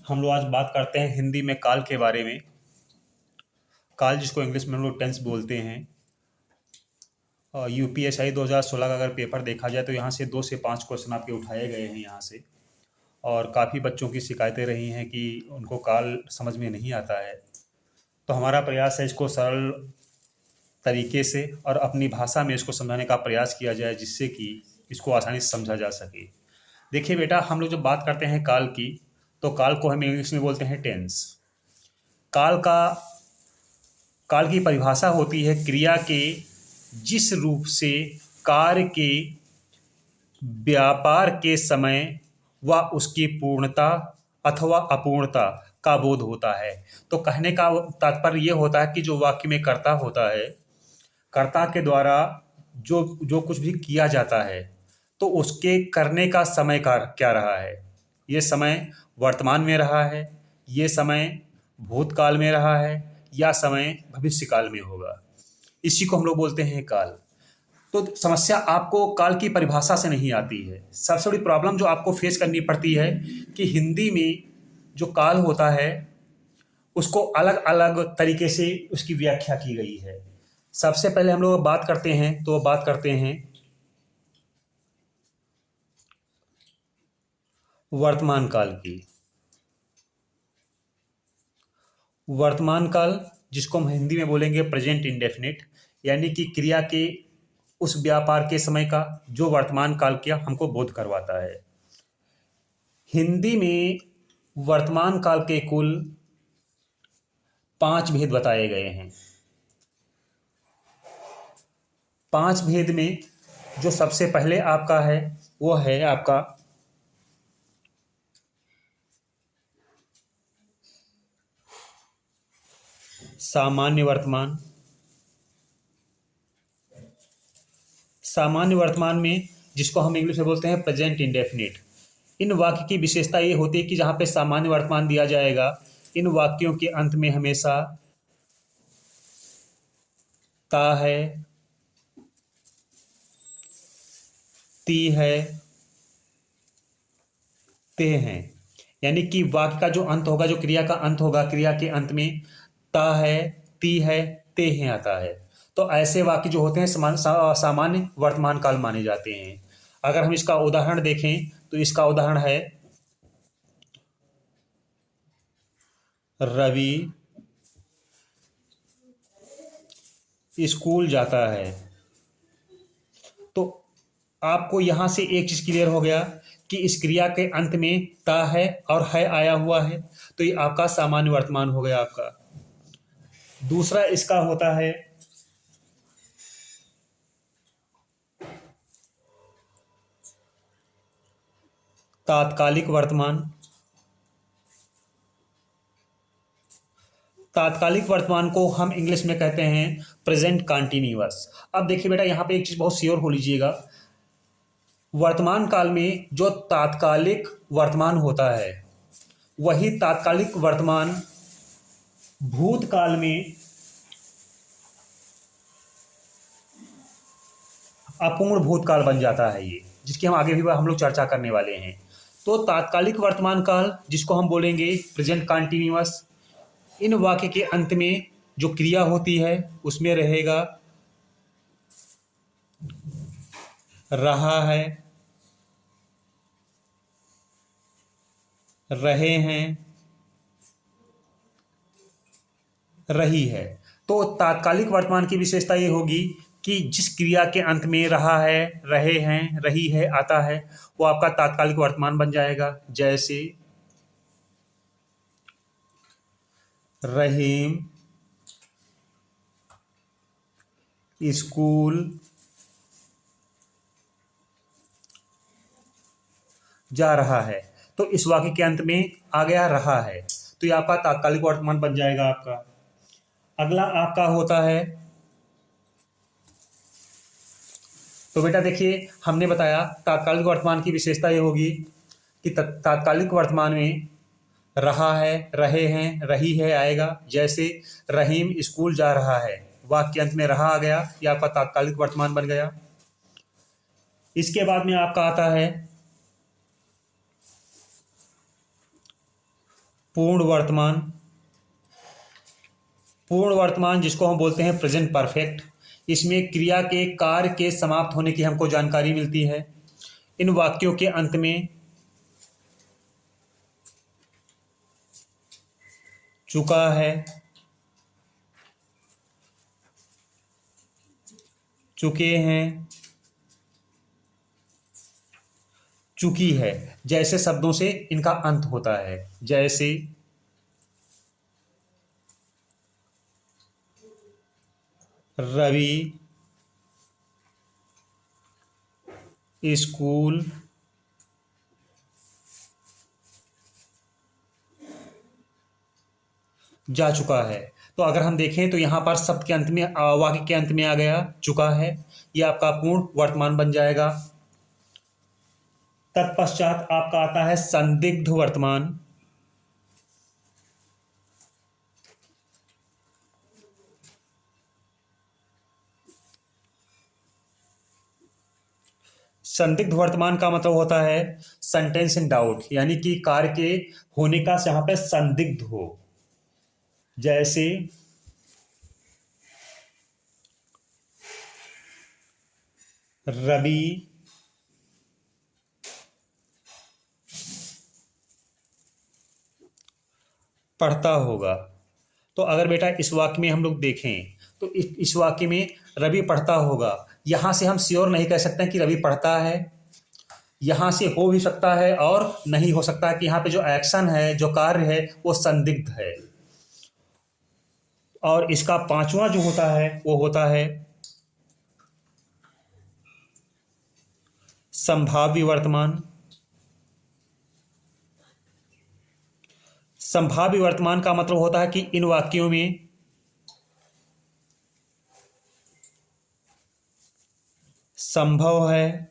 हम लोग आज बात करते हैं हिंदी में काल के बारे में। काल जिसको इंग्लिश में हम लोग टेंस बोलते हैं। और यूपीएसआई 2016 का अगर पेपर देखा जाए तो यहाँ से 2 से 5 क्वेश्चन आपके उठाए गए हैं यहाँ से। और काफ़ी बच्चों की शिकायतें रही हैं कि उनको काल समझ में नहीं आता है। तो हमारा प्रयास है इसको सरल तरीके से और अपनी भाषा में इसको समझाने का प्रयास किया जाए, जिससे कि इसको आसानी से समझा जा सके। देखिए बेटा, हम लोग जब बात करते हैं काल की, तो काल को हम इंग्लिश में बोलते हैं टेंस। काल का काल की परिभाषा होती है क्रिया के जिस रूप से कार्य के व्यापार के समय व उसकी पूर्णता अथवा अपूर्णता का बोध होता है। तो कहने का तात्पर्य ये होता है कि जो वाक्य में कर्ता होता है, कर्ता के द्वारा जो जो कुछ भी किया जाता है, तो उसके करने का समय का क्या रहा है। ये समय वर्तमान में रहा है, ये समय भूतकाल में रहा है, या समय भविष्यकाल में होगा। इसी को हम लोग बोलते हैं काल। तो समस्या आपको काल की परिभाषा से नहीं आती है। सबसे बड़ी प्रॉब्लम जो आपको फेस करनी पड़ती है कि हिंदी में जो काल होता है उसको अलग अलग तरीके से उसकी व्याख्या की गई है। सबसे पहले हम लोग बात करते हैं वर्तमान काल की। वर्तमान काल जिसको हम हिंदी में बोलेंगे प्रेजेंट इंडेफिनिट, यानी कि क्रिया के उस व्यापार के समय का जो वर्तमान काल किया हमको बोध करवाता है। हिंदी में वर्तमान काल के कुल 5 भेद बताए गए हैं। 5 भेद में जो सबसे पहले आपका है वो है आपका सामान्य वर्तमान। सामान्य वर्तमान में जिसको हम इंग्लिश में बोलते हैं प्रेजेंट इंडेफिनिट। इन वाक्य की विशेषता ये होती है कि जहाँ पे सामान्य वर्तमान दिया जाएगा, इन वाक्यों के अंत में हमेशा ता है, ती है, ते हैं। यानी कि वाक्य का जो अंत होगा, जो क्रिया का अंत होगा, क्रिया के अंत में ता है, ती है, ते हैं आता है। तो ऐसे वाक्य जो होते हैं सामान्य वर्तमान काल माने जाते हैं। अगर हम इसका उदाहरण देखें तो इसका उदाहरण है रवि स्कूल जाता है। तो आपको यहां से एक चीज क्लियर हो गया कि इस क्रिया के अंत में ता है और है आया हुआ है, तो ये आपका सामान्य वर्तमान हो गया आपका। दूसरा इसका होता है तात्कालिक वर्तमान। तात्कालिक वर्तमान को हम इंग्लिश में कहते हैं प्रेजेंट कंटिन्यूअस। अब देखिए बेटा, यहाँ पे एक चीज बहुत श्योर हो लीजिएगा, वर्तमान काल में जो तात्कालिक वर्तमान होता है वही तात्कालिक वर्तमान भूतकाल में अपूर्ण भूतकाल बन जाता है, ये जिसकी हम आगे भी हम लोग चर्चा करने वाले हैं। तो तात्कालिक वर्तमान काल जिसको हम बोलेंगे प्रेजेंट कंटिन्यूअस, इन वाक्य के अंत में जो क्रिया होती है उसमें रहेगा रहा है, रहे हैं, रही है। तो तात्कालिक वर्तमान की विशेषता ये होगी कि जिस क्रिया के अंत में रहा है, रहे हैं, रही है आता है, वो आपका तात्कालिक वर्तमान बन जाएगा। जैसे रहीम स्कूल जा रहा है, तो इस वाक्य के अंत में आ गया रहा है, तो ये आपका तात्कालिक वर्तमान बन जाएगा आपका। अगला आपका होता है, तो बेटा देखिए हमने बताया तात्कालिक वर्तमान की विशेषता ये होगी कि तात्कालिक वर्तमान में रहा है, रहे हैं, रही है आएगा। जैसे रहीम स्कूल जा रहा है, वाक्य के अंत में रहा आ गया, यह आपका तात्कालिक वर्तमान बन गया। इसके बाद में आपका आता है पूर्ण वर्तमान, पूर्ण वर्तमान जिसको हम बोलते हैं प्रेजेंट परफेक्ट, इसमें क्रिया के कार्य के समाप्त होने की हमको जानकारी मिलती है। इन वाक्यों के अंत में चुका है, चुके हैं, चुकी है जैसे शब्दों से इनका अंत होता है। जैसे रवि स्कूल जा चुका है। तो अगर हम देखें तो यहाँ पर शब्द के अंत में वाक्य के अंत में आ गया चुका है, ये आपका पूर्ण वर्तमान बन जाएगा। तत्पश्चात आपका आता है संदिग्ध वर्तमान। संदिग्ध वर्तमान का मतलब होता है सेंटेंस इन डाउट, यानी कि कार्य के होने का यहाँ पे संदिग्ध हो। जैसे रवि पढ़ता होगा। तो अगर बेटा इस वाक्य में हम लोग देखें तो इस वाक्य में रवि पढ़ता होगा, यहाँ से हम श्योर नहीं कह सकते कि रवि पढ़ता है। यहाँ से हो भी सकता है और नहीं हो सकता कि यहाँ पे जो एक्शन है, जो कार्य है, वो संदिग्ध है। और इसका पांचवा जो होता है वो होता है संभाव्य वर्तमान। संभाव्य वर्तमान का मतलब होता है कि इन वाक्यों में संभव है,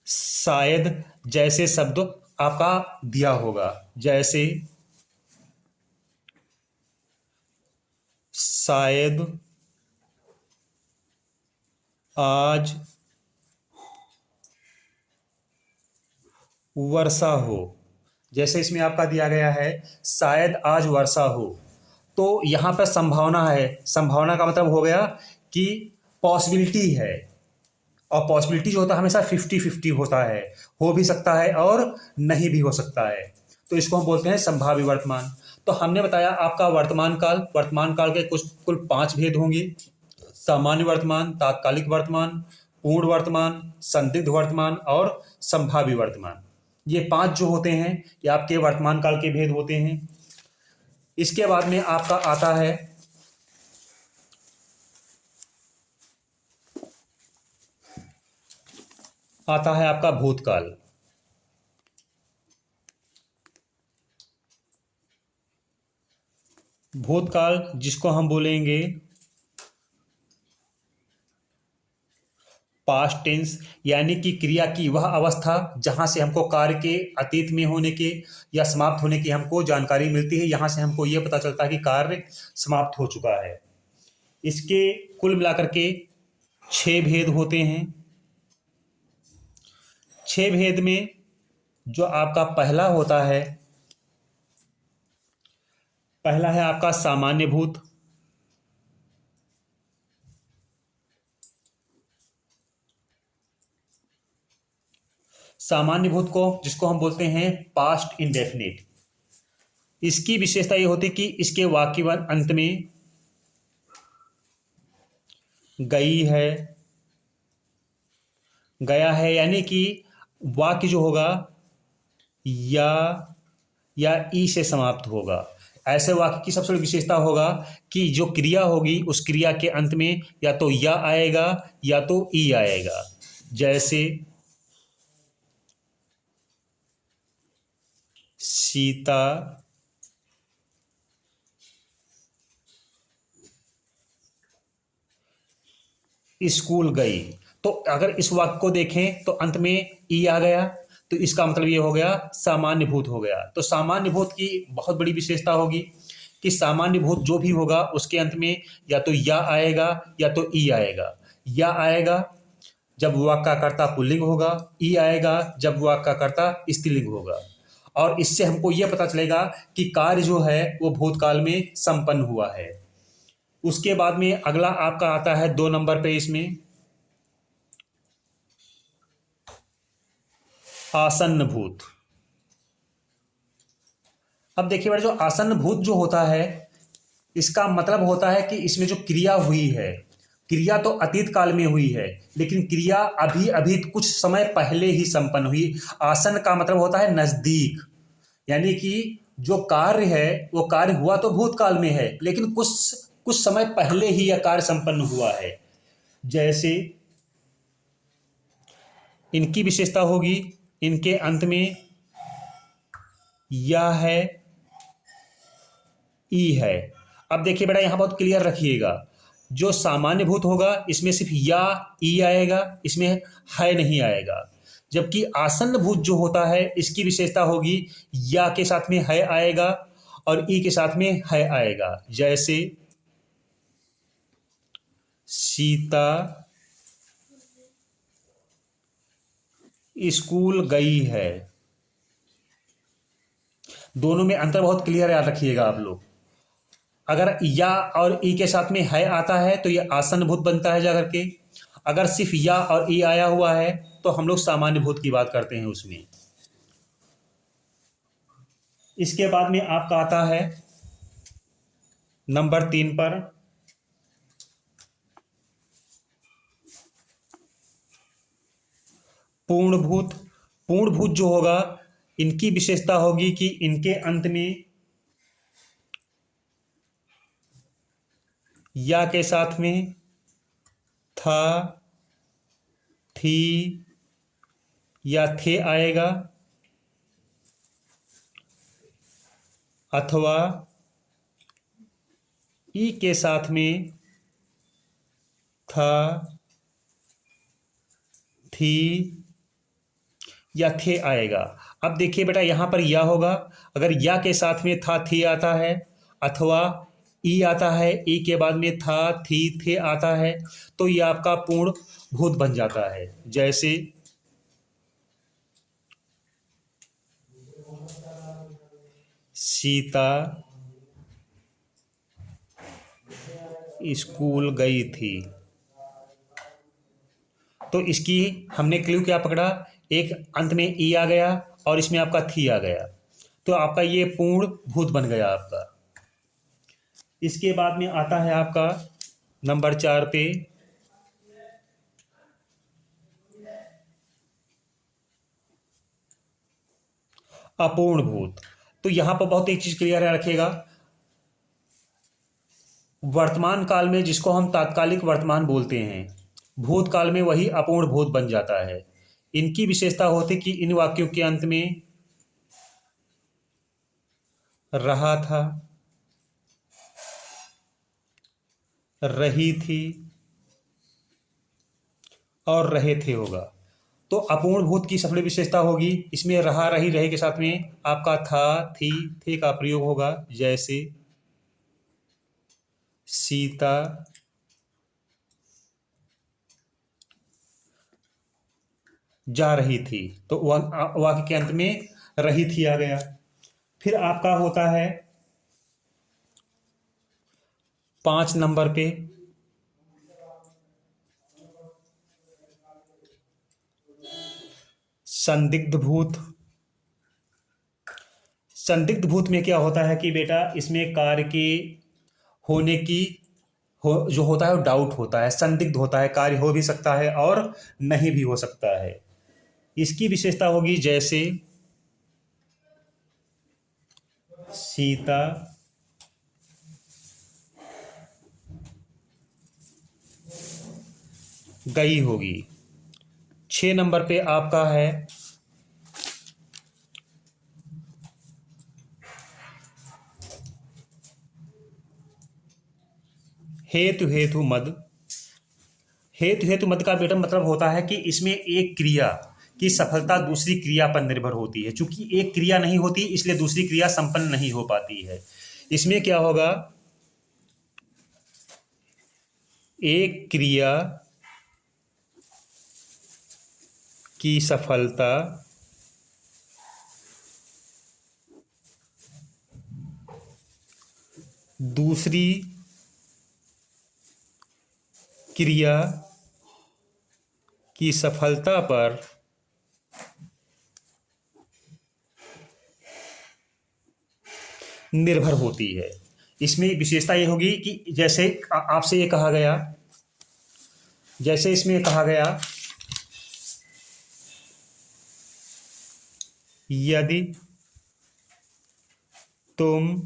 शायद जैसे शब्द आपका दिया होगा। जैसे शायद आज वर्षा हो, जैसे इसमें आपका दिया गया है शायद आज वर्षा हो, तो यहाँ पर संभावना है। संभावना का मतलब हो गया कि पॉसिबिलिटी है, और पॉसिबिलिटी जो होता है हमेशा 50-50 होता है, हो भी सकता है और नहीं भी हो सकता है। तो इसको हम बोलते हैं संभाव्य वर्तमान। तो हमने बताया आपका वर्तमान काल के कुल 5 भेद होंगे: सामान्य वर्तमान, तात्कालिक वर्तमान, पूर्ण वर्तमान, संदिग्ध वर्तमान और संभाव्य वर्तमान। ये 5 जो होते हैं ये आपके वर्तमान काल के भेद होते हैं। इसके बाद में आपका आता है आपका भूतकाल। भूतकाल जिसको हम बोलेंगे पास्ट टेंस, यानी कि क्रिया की वह अवस्था जहां से हमको कार्य के अतीत में होने के या समाप्त होने की हमको जानकारी मिलती है। यहां से हमको ये पता चलता है कि कार्य समाप्त हो चुका है। इसके कुल मिलाकर के 6 भेद होते हैं। 6 भेद में जो आपका पहला होता है, पहला है आपका सामान्य भूत। सामान्य भूत को जिसको हम बोलते हैं पास्ट इंडेफिनिट। इसकी विशेषता ये होती है कि इसके वाक्य अंत में गई है, गया है, यानी कि वाक्य जो होगा या ई से समाप्त होगा। ऐसे वाक्य की सबसे बड़ी विशेषता होगा कि जो क्रिया होगी उस क्रिया के अंत में या तो या आएगा या तो ई आएगा। जैसे सीता स्कूल गई। तो अगर इस वाक्य को देखें तो अंत में ई आ गया, तो इसका मतलब ये हो गया सामान्य भूत हो गया। तो सामान्य भूत की बहुत बड़ी विशेषता होगी कि सामान्य भूत जो भी होगा उसके अंत में या तो या आएगा या तो ई आएगा। या आएगा जब वाक्य का कर्ता पुल्लिंग होगा, ई आएगा जब वाक्य का कर्ता स्त्रीलिंग होगा। और इससे हमको यह पता चलेगा कि कार्य जो है वो भूतकाल में संपन्न हुआ है। उसके बाद में अगला आपका आता है 2 नंबर पे, इसमें आसन्न भूत। अब देखिए बेटा, जो आसन्न भूत जो होता है, इसका मतलब होता है कि इसमें जो क्रिया हुई है, क्रिया तो अतीत काल में हुई है, लेकिन क्रिया अभी अभी कुछ समय पहले ही संपन्न हुई। आसन्न का मतलब होता है नजदीक, यानी कि जो कार्य है वो कार्य हुआ तो भूतकाल में है, लेकिन कुछ कुछ समय पहले ही यह कार्य संपन्न हुआ है। जैसे इनकी विशेषता होगी, इनके अंत में या है, ई है। अब देखिए बेटा, यहां बहुत क्लियर रखिएगा, जो सामान्य भूत होगा इसमें सिर्फ या ई आएगा, इसमें है नहीं आएगा। जबकि आसन्न भूत जो होता है इसकी विशेषता होगी या के साथ में है आएगा और ई के साथ में है आएगा। जैसे सीता स्कूल गई है। दोनों में अंतर बहुत क्लियर याद रखिएगा आप लोग। अगर या और ई के साथ में है आता है तो ये आसन्न भूत बनता है जाकर के। अगर सिर्फ या और ई आया हुआ है तो हम लोग सामान्य भूत की बात करते हैं उसमें। इसके बाद में आपका आता है नंबर 3 पर पूर्णभूत। पूर्णभूत जो होगा, इनकी विशेषता होगी कि इनके अंत में या के साथ में था, थी या थे आएगा, अथवा ई के साथ में था, थी या थे आएगा। अब देखिए बेटा, यहां पर या होगा, अगर या के साथ में था, थी आता है, अथवा ई आता है, ई के बाद में था, थी, थे आता है, तो ये आपका पूर्ण भूत बन जाता है। जैसे सीता स्कूल गई थी। तो इसकी हमने क्लू क्या पकड़ा, एक अंत में ई आ गया और इसमें आपका थी आ गया, तो आपका ये पूर्ण भूत बन गया आपका। इसके बाद में आता है आपका नंबर 4 पे अपूर्ण भूत। तो यहां पर बहुत एक चीज क्लियर रखिएगा, वर्तमान काल में जिसको हम तात्कालिक वर्तमान बोलते हैं, भूतकाल में वही अपूर्ण भूत बन जाता है। इनकी विशेषता होती कि इन वाक्यों के अंत में रहा था, रही थी और रहे थे होगा। तो अपूर्ण भूत की सबसे विशेषता होगी, इसमें रहा, रही, रहे के साथ में आपका था, थी, थे का प्रयोग होगा। जैसे सीता जा रही थी, तो वाक्य के अंत में रही थी आ गया। फिर आपका होता है 5 नंबर पे संदिग्ध भूत। संदिग्ध भूत में क्या होता है कि बेटा, इसमें कार्य के होने की जो होता है वो डाउट होता है, संदिग्ध होता है, कार्य हो भी सकता है और नहीं भी हो सकता है। इसकी विशेषता होगी जैसे सीता गई होगी। 6 नंबर पे आपका है हेतु हेतु मद। हेतु हेतु मद का बेटा मतलब होता है कि इसमें एक क्रिया की सफलता दूसरी क्रिया पर निर्भर होती है। चूंकि एक क्रिया नहीं होती इसलिए दूसरी क्रिया संपन्न नहीं हो पाती है। इसमें क्या होगा, एक क्रिया की सफलता दूसरी क्रिया की सफलता पर निर्भर होती है। इसमें विशेषता ये होगी कि जैसे आपसे ये कहा गया, जैसे इसमें कहा गया यदि तुम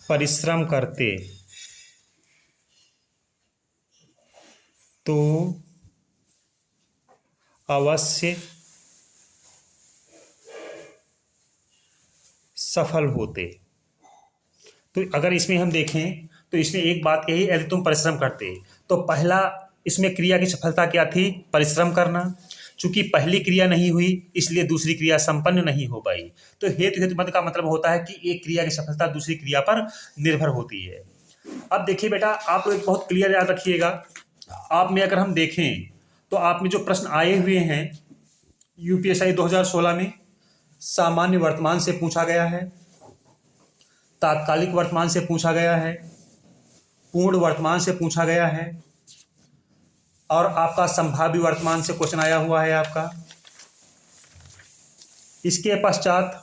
परिश्रम करते तो अवश्य सफल होते। तो अगर इसमें हम देखें तो इसमें एक बात कही, यदि तुम परिश्रम करते, तो पहला इसमें क्रिया की सफलता क्या थी? परिश्रम करना। चूंकि पहली क्रिया नहीं हुई इसलिए दूसरी क्रिया संपन्न नहीं हो पाई। तो हेतु हेतु मत का मतलब होता है कि एक क्रिया की सफलता दूसरी क्रिया पर निर्भर होती है। अब देखिए बेटा, आप एक बहुत क्लियर याद रखिएगा, आप में अगर हम देखें तो आप में जो प्रश्न आए हुए हैं यूपीएससी 2016 में, सामान्य वर्तमान से पूछा गया है, तात्कालिक वर्तमान से पूछा गया है, पूर्ण वर्तमान से पूछा गया है, और आपका संभाव्य वर्तमान से क्वेश्चन आया हुआ है आपका। इसके पश्चात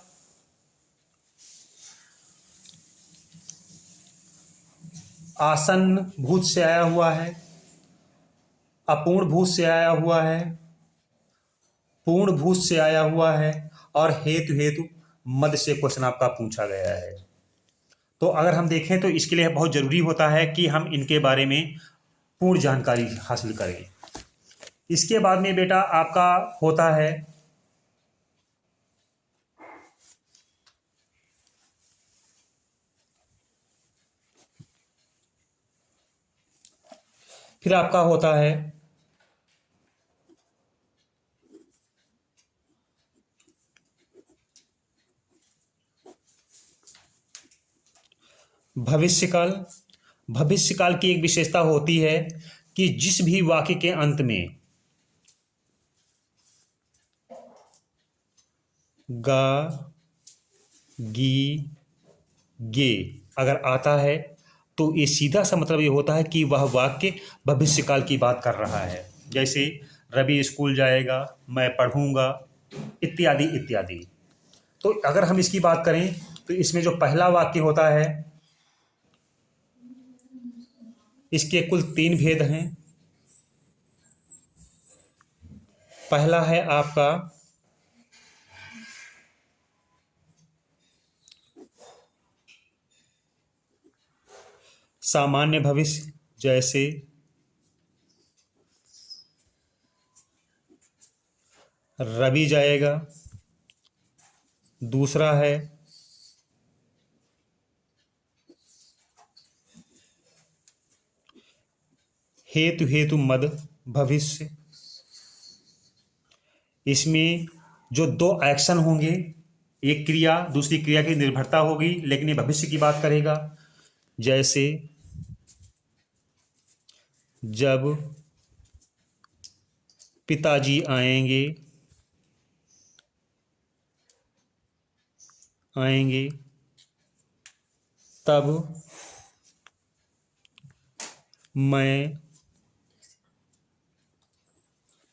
आसन्न भूत से आया हुआ है, अपूर्ण भूत से आया हुआ है, पूर्ण भूत से आया हुआ है, और हेतु हेतु मद से क्वेश्चन आपका पूछा गया है। तो अगर हम देखें तो इसके लिए बहुत ज़रूरी होता है कि हम इनके बारे में पूर्ण जानकारी हासिल करें। इसके बाद में बेटा आपका होता है फिर आपका होता है भविष्यकाल। भविष्यकाल की एक विशेषता होती है कि जिस भी वाक्य के अंत में गा, गी, गे अगर आता है तो ये सीधा सा मतलब ये होता है कि वह वाक्य भविष्यकाल की बात कर रहा है। जैसे रवि स्कूल जाएगा, मैं पढ़ूंगा, इत्यादि इत्यादि। तो अगर हम इसकी बात करें तो इसमें जो पहला वाक्य होता है इसके कुल 3 भेद हैं। पहला है आपका सामान्य भविष्य, जैसे रवि जाएगा। दूसरा है हेतु हेतु मद भविष्य। इसमें जो 2 एक्शन होंगे, एक क्रिया दूसरी क्रिया की निर्भरता होगी, लेकिन ये भविष्य की बात करेगा। जैसे जब पिताजी आएंगे तब मैं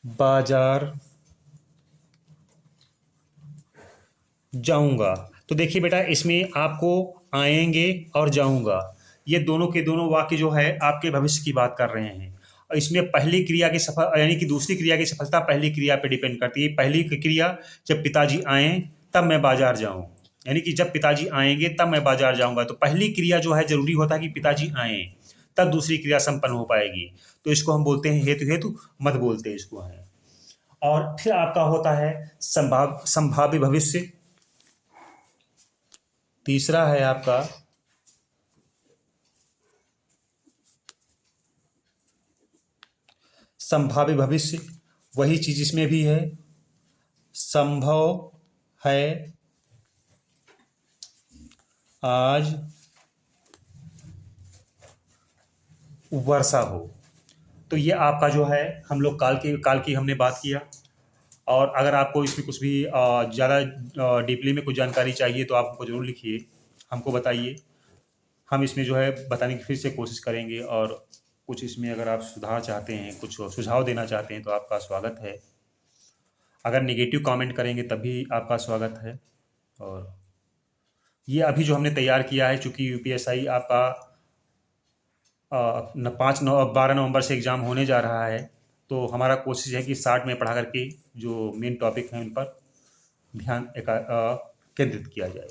बाजार जाऊंगा। तो देखिए बेटा, इसमें आपको आएंगे और जाऊंगा ये दोनों के दोनों वाक्य जो है आपके भविष्य की बात कर रहे हैं। और इसमें पहली क्रिया की सफल यानी कि दूसरी क्रिया की सफलता पहली क्रिया पे डिपेंड करती है। पहली क्रिया जब पिताजी आए तब मैं बाजार जाऊं, यानी कि जब पिताजी आएंगे तब मैं बाजार जाऊंगा। तो पहली क्रिया जो है जरूरी होता है कि पिताजी आए, तब दूसरी क्रिया संपन्न हो पाएगी। तो इसको हम बोलते हैं हेतु हेतु मत बोलते हैं इसको है। और फिर आपका होता है संभाव्य भविष्य। तीसरा है आपका संभाव्य भविष्य, वही चीज इसमें भी है। संभव है आज वर्षा हो। तो ये आपका जो है हम लोग काल की हमने बात किया। और अगर आपको इसमें कुछ भी ज़्यादा डीपली में कुछ जानकारी चाहिए तो आप हमको ज़रूर लिखिए, हमको बताइए। हम इसमें जो है बताने की फिर से कोशिश करेंगे, और कुछ इसमें अगर आप सुधार चाहते हैं, कुछ सुझाव देना चाहते हैं तो आपका स्वागत है। अगर नेगेटिव कमेंट करेंगे तब भी आपका स्वागत है। और ये अभी जो हमने तैयार किया है, चूँकि यूपीएसआई आपका 12 नवंबर से एग्ज़ाम होने जा रहा है, तो हमारा कोशिश है कि 60 में पढ़ा करके जो मेन टॉपिक हैं उन पर ध्यान केंद्रित किया जाए।